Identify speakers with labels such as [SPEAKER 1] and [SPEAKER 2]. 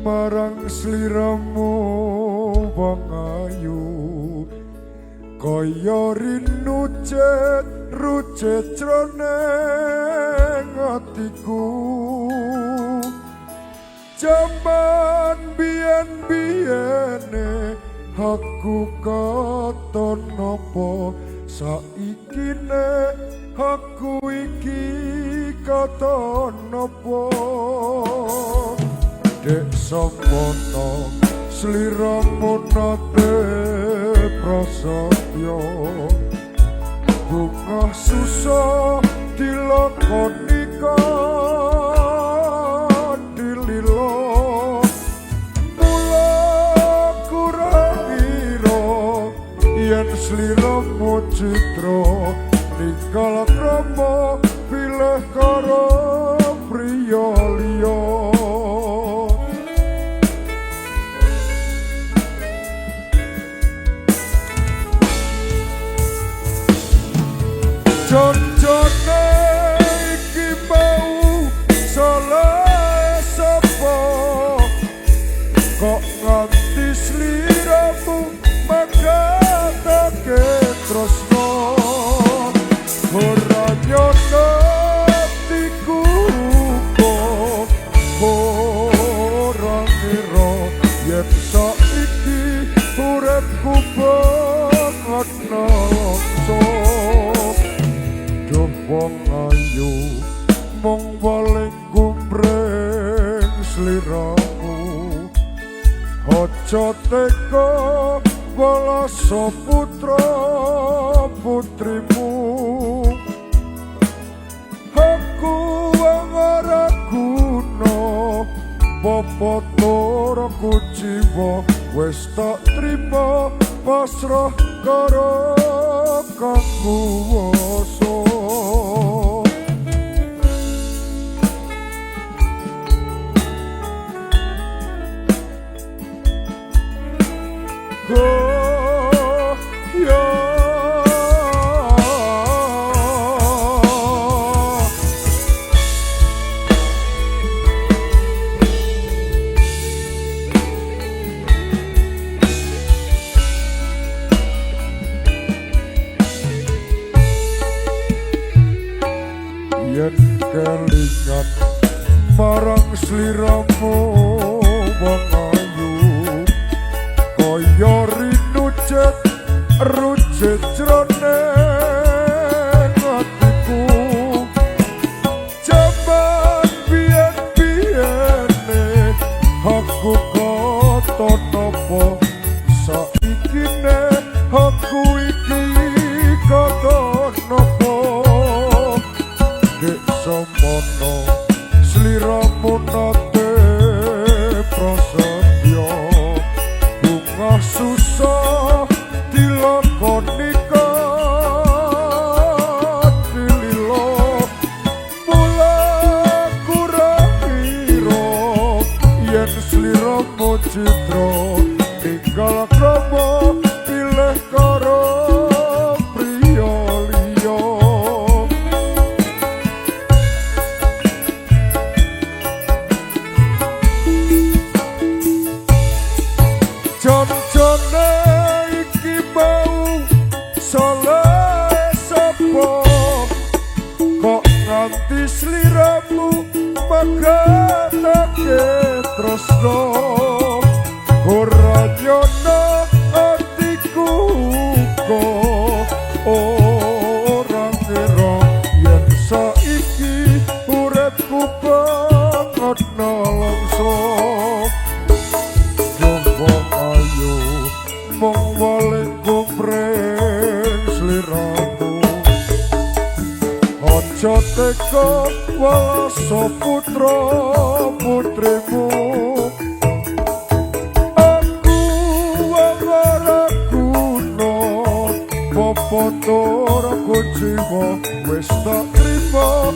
[SPEAKER 1] marang sliramu wong ayu kaya rinucet rucet jroning atiku jaman biyen-biyene aku katon napa saiki nek aku iki katon napa dek samana sliramu nate prasetyo bunga susah dilakoni dililo mula kurang-ira yen sliramu citra ninggal krama pilih karo priya liya Jon-jone iki mau salah sapa kok nganti sliramu magatake tresno ora nyono tiku kok ora ngira yen saiki uripku banget nalangsa wong ayu mung paling kumpreng sliramu aja teka walasa putra putrimu aku ora guna popotoro kuciwa wis tak trima pasrah karo kang kuwasa yen kelingan marang sliramu wong ayu kaya rinucet rucet jroning atiku jaman biyen-biyene aku katon napa saiki nek aku iki katon napa samana sliramu nate prasetyo bunga susah dilakoni dililo mula kurang-ira yen sliramu citra ninggal krama pilih karo priya liya Jon-jone iki mau salah sapa kok nganti sliramu magatake tresno ora nyono atiku kok ora ngira yen saiki uripku banget nalangsa mong paling kumpreng sliramu aja teka walasa putra putrimu aku ora guna popotoro kuciwa wis tak trima